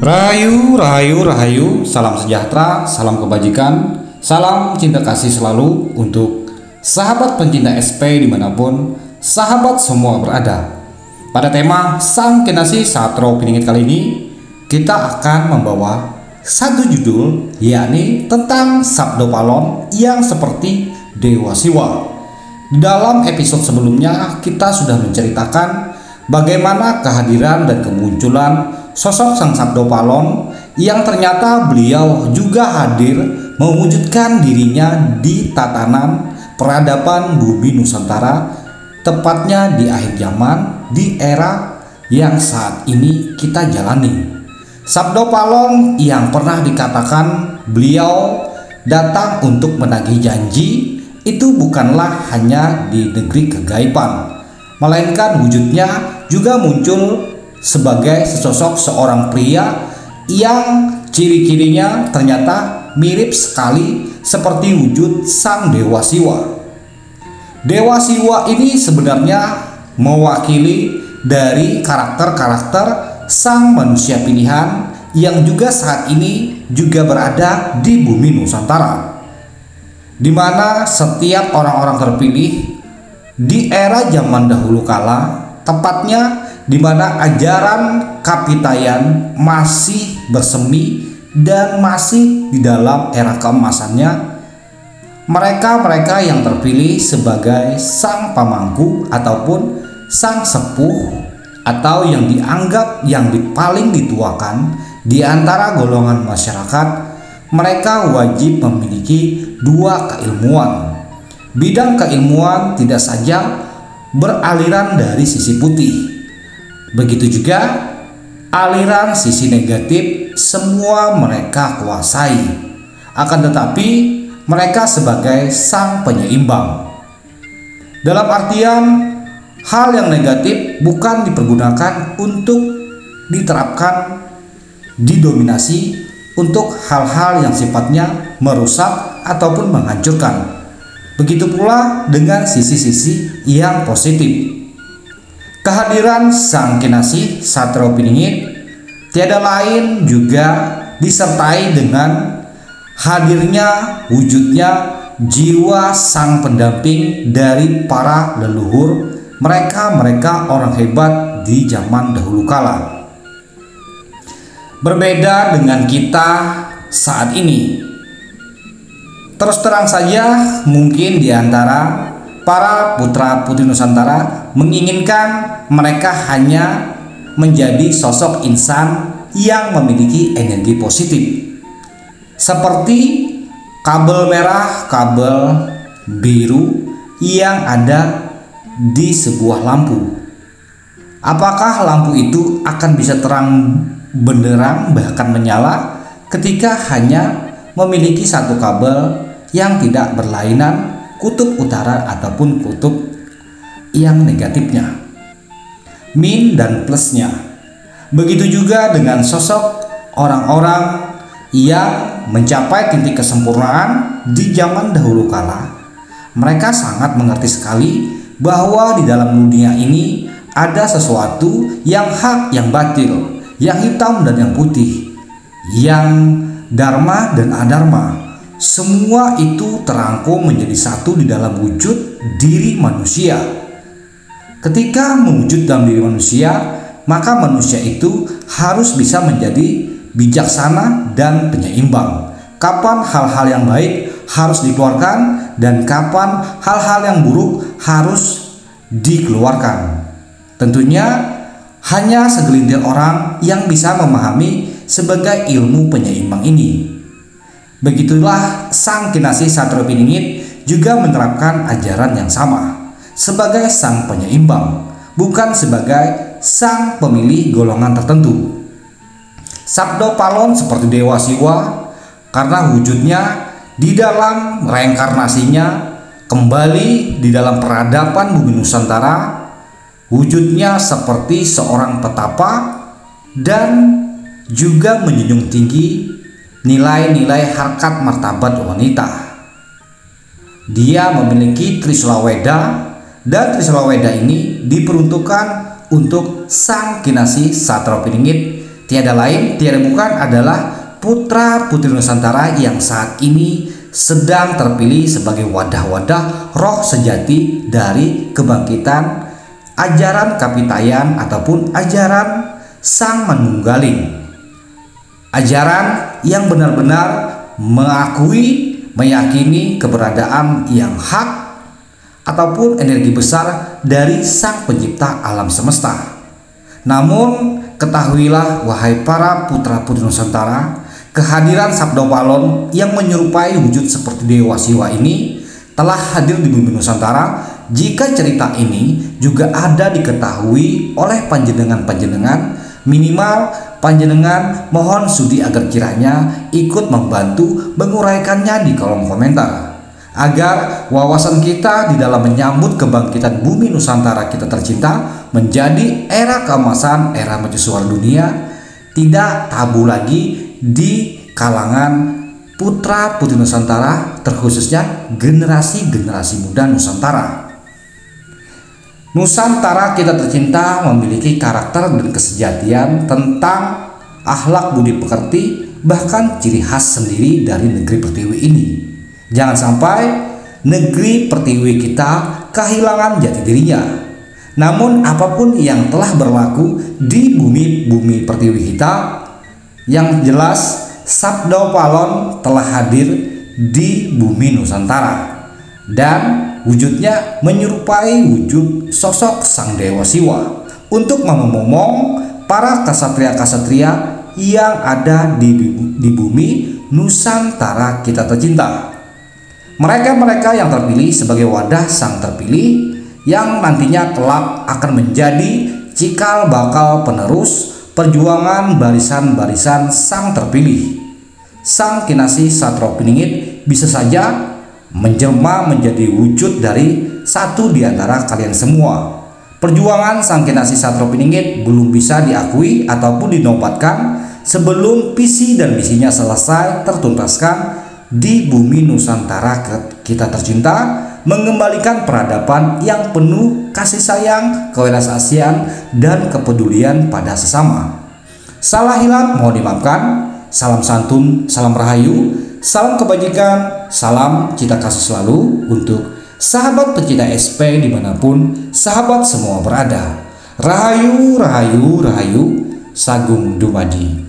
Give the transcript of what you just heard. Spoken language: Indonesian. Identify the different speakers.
Speaker 1: Rahayu, rahayu, rahayu, salam sejahtera, salam kebajikan, salam cinta kasih selalu untuk sahabat pencinta SP dimanapun sahabat semua berada. Pada tema Sang Kinasih Satrio Piningit kali ini, kita akan membawa satu judul, yakni tentang Sabdo Palon yang seperti Dewa Siwa. Dalam episode sebelumnya, kita sudah menceritakan bagaimana kehadiran dan kemunculan sosok Sang Sabdo Palon yang ternyata beliau juga hadir mewujudkan dirinya di tatanan peradaban bumi Nusantara, tepatnya di akhir zaman, di era yang saat ini kita jalani. Sabdo Palon yang pernah dikatakan beliau datang untuk menagih janji itu bukanlah hanya di negeri kegaiban, melainkan wujudnya juga muncul sebagai sesosok seorang pria yang ciri-cirinya ternyata mirip sekali seperti wujud Sang Dewa Siwa. Dewa Siwa ini sebenarnya mewakili dari karakter-karakter sang manusia pilihan yang juga saat ini juga berada di bumi Nusantara, di mana setiap orang-orang terpilih di era zaman dahulu kala, tepatnya di mana ajaran kapitayan masih bersemi dan masih di dalam era keemasannya, mereka yang terpilih sebagai sang pamangku ataupun sang sepuh atau yang dianggap yang paling dituakan di antara golongan masyarakat, mereka wajib memiliki dua keilmuan. Bidang keilmuan tidak saja beraliran dari sisi putih, begitu juga aliran sisi negatif semua mereka kuasai. Akan tetapi mereka sebagai sang penyeimbang, dalam artian hal yang negatif bukan dipergunakan untuk diterapkan, didominasi untuk hal-hal yang sifatnya merusak ataupun menghancurkan. Begitu pula dengan sisi-sisi yang positif. Kehadiran Sang Kinasih Satrio Piningit tiada lain juga disertai dengan hadirnya wujudnya jiwa sang pendamping dari para leluhur mereka orang hebat di zaman dahulu kala. Berbeda dengan kita saat ini. Terus terang saja, mungkin di antara para putra putri Nusantara menginginkan mereka hanya menjadi sosok insan yang memiliki energi positif, seperti kabel merah, kabel biru yang ada di sebuah lampu. Apakah lampu itu akan bisa terang benderang bahkan menyala ketika hanya memiliki satu kabel yang tidak berlainan kutub utara ataupun kutub yang negatifnya, min dan plusnya. Begitu juga dengan sosok orang-orang yang mencapai titik kesempurnaan di zaman dahulu kala. Mereka sangat mengerti sekali bahwa di dalam dunia ini ada sesuatu yang hak, yang batil, yang hitam dan yang putih, yang dharma dan adharma. Semua itu terangkum menjadi satu di dalam wujud diri manusia. Ketika mewujud dalam diri manusia, maka manusia itu harus bisa menjadi bijaksana dan penyeimbang. Kapan hal-hal yang baik harus dikeluarkan dan kapan hal-hal yang buruk harus dikeluarkan. Tentunya hanya segelintir orang yang bisa memahami sebagai ilmu penyeimbang ini. Begitulah Sang Kinasih Satrio Piningit juga menerapkan ajaran yang sama sebagai sang penyeimbang, bukan sebagai sang pemilih golongan tertentu. Sabdo Palon seperti Dewa Siwa karena wujudnya di dalam reinkarnasinya kembali di dalam peradaban bumi Nusantara, wujudnya seperti seorang petapa dan juga menjunjung tinggi nilai-nilai harkat martabat wanita. Dia memiliki Trisula Weda, dan Trisula Weda ini diperuntukkan untuk Sang Kinasih Satrio Piningit tiada lain, tiada bukan adalah putra-putri Nusantara yang saat ini sedang terpilih sebagai wadah-wadah roh sejati dari kebangkitan ajaran Kapitayan ataupun ajaran Sang Manunggaling. Ajaran yang benar-benar mengakui, meyakini keberadaan yang hak ataupun energi besar dari Sang Pencipta alam semesta. Namun ketahuilah wahai para putra-putri Nusantara, kehadiran Sabda Palon yang menyerupai wujud seperti Dewa Siwa ini telah hadir di bumi Nusantara. Jika cerita ini juga ada diketahui oleh panjenengan-panjenengan, minimal panjenengan mohon sudi agar kiranya ikut membantu menguraikannya di kolom komentar, agar wawasan kita di dalam menyambut kebangkitan bumi Nusantara kita tercinta menjadi era keemasan, era mercusuar dunia, tidak tabu lagi di kalangan putra-putri Nusantara, terkhususnya generasi-generasi muda Nusantara. Nusantara kita tercinta memiliki karakter dan kesejatian tentang akhlak budi pekerti, bahkan ciri khas sendiri dari negeri Pertiwi ini. Jangan sampai negeri Pertiwi kita kehilangan jati dirinya. Namun apapun yang telah berlaku di bumi Pertiwi kita, yang jelas Sabda Palon telah hadir di bumi Nusantara dan wujudnya menyerupai wujud sosok Sang Dewa Siwa untuk memomong para kasatria-kasatria yang ada di bumi Nusantara kita tercinta. Mereka-mereka yang terpilih sebagai wadah Sang Terpilih yang nantinya kelak akan menjadi cikal bakal penerus perjuangan barisan-barisan Sang Terpilih. Sang Kinasih Satropiningit bisa saja menjelma menjadi wujud dari satu di antara kalian semua. Perjuangan Sang Kinasih Satropiningit belum bisa diakui ataupun dinobatkan sebelum visi dan misinya selesai tertuntaskan di bumi Nusantara kita tercinta, mengembalikan peradaban yang penuh kasih sayang, kewelas-asian, dan kepedulian pada sesama. Salah hilap mohon dimaafkan. Salam santun, salam rahayu, salam kebajikan, salam cita kasih selalu untuk sahabat pecinta SP dimanapun sahabat semua berada. Rahayu, rahayu, rahayu, Sagung Dumadi.